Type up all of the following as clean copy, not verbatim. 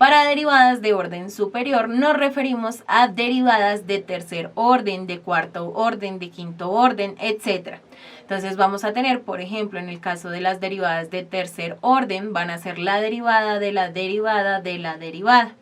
Para derivadas de orden superior nos referimos a derivadas de tercer orden, de cuarto orden, de quinto orden, etc. Entonces vamos a tener, por ejemplo, en el caso de las derivadas de tercer orden, van a ser la derivada de la derivada de la derivada.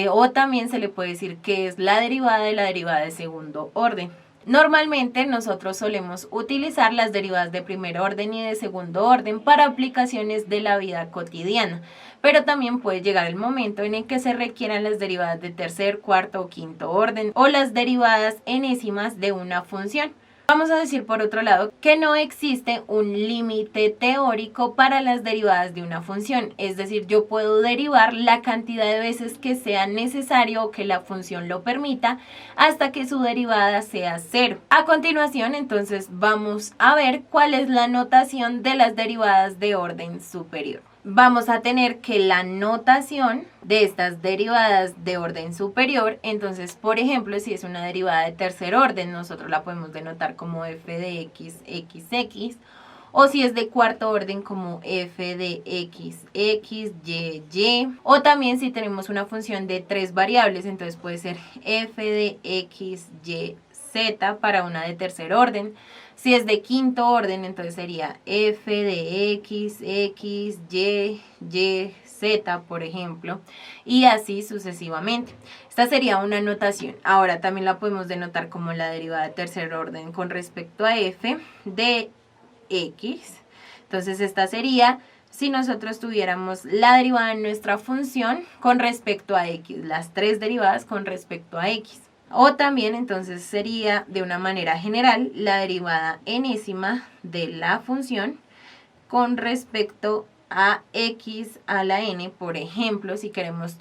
O también se le puede decir que es la derivada de segundo orden. Normalmente nosotros solemos utilizar las derivadas de primer orden y de segundo orden para aplicaciones de la vida cotidiana, pero también puede llegar el momento en el que se requieran las derivadas de tercer, cuarto o quinto orden o las derivadas enésimas de una función. Vamos a decir por otro lado que no existe un límite teórico para las derivadas de una función, es decir, yo puedo derivar la cantidad de veces que sea necesario o que la función lo permita hasta que su derivada sea 0. A continuación, entonces, vamos a ver cuál es la notación de las derivadas de orden superior. Vamos a tener que la notación de estas derivadas de orden superior, entonces, por ejemplo, si es una derivada de tercer orden, nosotros la podemos denotar como f de x, xx, o si es de cuarto orden como f de x, x, y, o también si tenemos una función de 3 variables, entonces puede ser f de x, y, z para una de tercer orden. Si es de quinto orden, entonces sería f de x, x, y, z, por ejemplo, y así sucesivamente. Esta sería una notación. Ahora también la podemos denotar como la derivada de tercer orden con respecto a f de x. Entonces esta sería si nosotros tuviéramos la derivada de nuestra función con respecto a x, las 3 derivadas con respecto a x. O también entonces sería de una manera general la derivada enésima de la función con respecto a x a la n, por ejemplo, si queremos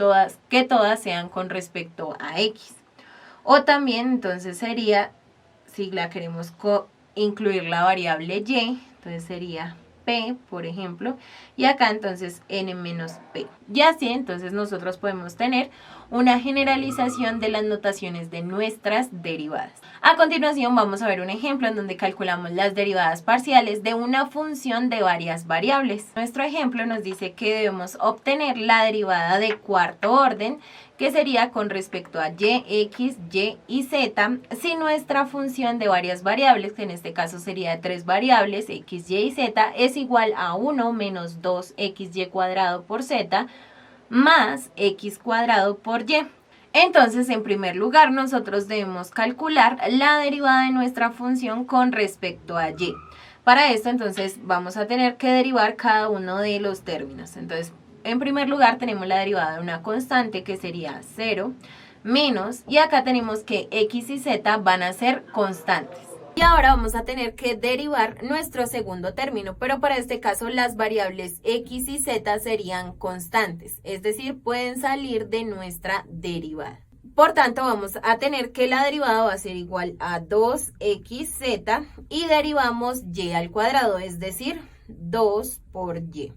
que todas sean con respecto a x. O también entonces sería, si la queremos incluir la variable y, entonces sería p, por ejemplo, y acá entonces n menos p. Y así entonces nosotros podemos tener una generalización de las notaciones de nuestras derivadas. A continuación vamos a ver un ejemplo en donde calculamos las derivadas parciales de una función de varias variables. Nuestro ejemplo nos dice que debemos obtener la derivada de cuarto orden, que sería con respecto a y, x, y y z, si nuestra función de varias variables, que en este caso sería de 3 variables, x, y y z, es igual a 1 menos 2xy cuadrado por z, más x cuadrado por y. Entonces, en primer lugar, nosotros debemos calcular la derivada de nuestra función con respecto a y. Para esto, entonces, vamos a tener que derivar cada uno de los términos. Entonces, en primer lugar, tenemos la derivada de una constante que sería 0 menos, y acá tenemos que x y z van a ser constantes. Y ahora vamos a tener que derivar nuestro segundo término, pero para este caso las variables x y z serían constantes, es decir, pueden salir de nuestra derivada. Por tanto, vamos a tener que la derivada va a ser igual a 2xz y derivamos y al cuadrado, es decir, 2 por y.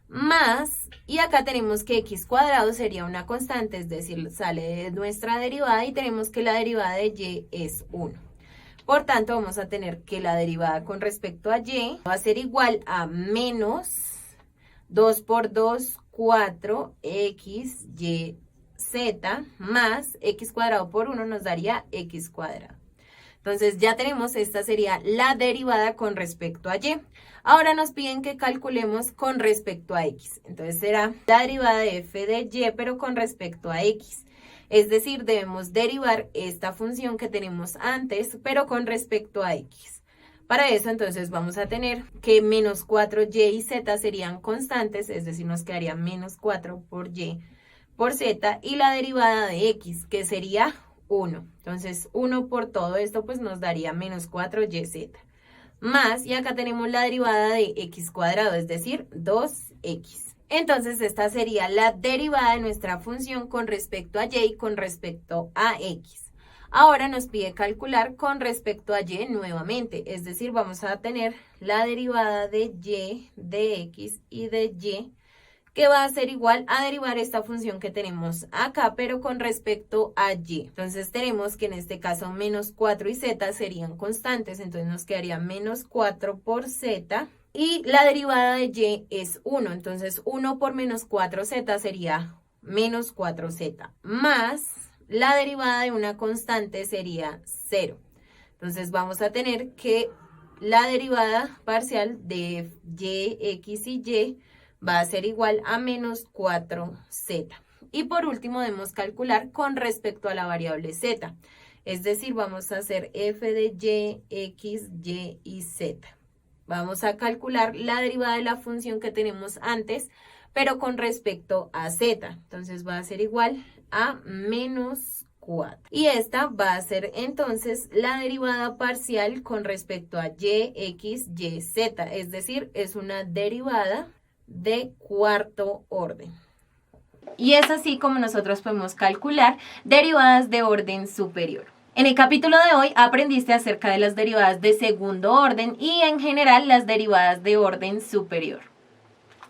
Más, y acá tenemos que x cuadrado sería una constante, es decir, sale de nuestra derivada y tenemos que la derivada de y es 1. Por tanto, vamos a tener que la derivada con respecto a y va a ser igual a menos 2 por 2, 4x, y, z, más x cuadrado por 1 nos daría x cuadrado. Entonces ya tenemos, esta sería la derivada con respecto a y. Ahora nos piden que calculemos con respecto a x. Entonces será la derivada de f de y, pero con respecto a x. Es decir, debemos derivar esta función que tenemos antes, pero con respecto a x. Para eso, entonces, vamos a tener que menos 4y y z serían constantes, es decir, nos quedaría menos 4 por y por z, y la derivada de x, que sería 1. Entonces, 1 por todo esto, pues nos daría menos 4yz. Más, y acá tenemos la derivada de x cuadrado, es decir, 2x. Entonces, esta sería la derivada de nuestra función con respecto a y y con respecto a x. Ahora nos pide calcular con respecto a y nuevamente, es decir, vamos a tener la derivada de y, de x y de y, que va a ser igual a derivar esta función que tenemos acá, pero con respecto a y. Entonces, tenemos que en este caso menos 4 y z serían constantes, entonces nos quedaría menos 4 por z. Y la derivada de y es 1, entonces 1 por menos 4z sería menos 4z, más la derivada de una constante sería 0. Entonces vamos a tener que la derivada parcial de y, x y y va a ser igual a menos 4z. Y por último debemos calcular con respecto a la variable z. Es decir, vamos a hacer f de y, x, y y z. Vamos a calcular la derivada de la función que tenemos antes, pero con respecto a z. Entonces va a ser igual a menos 4. Y esta va a ser entonces la derivada parcial con respecto a y, x, y, z. Es decir, es una derivada de cuarto orden. Y es así como nosotros podemos calcular derivadas de orden superior. En el capítulo de hoy aprendiste acerca de las derivadas de segundo orden y en general las derivadas de orden superior.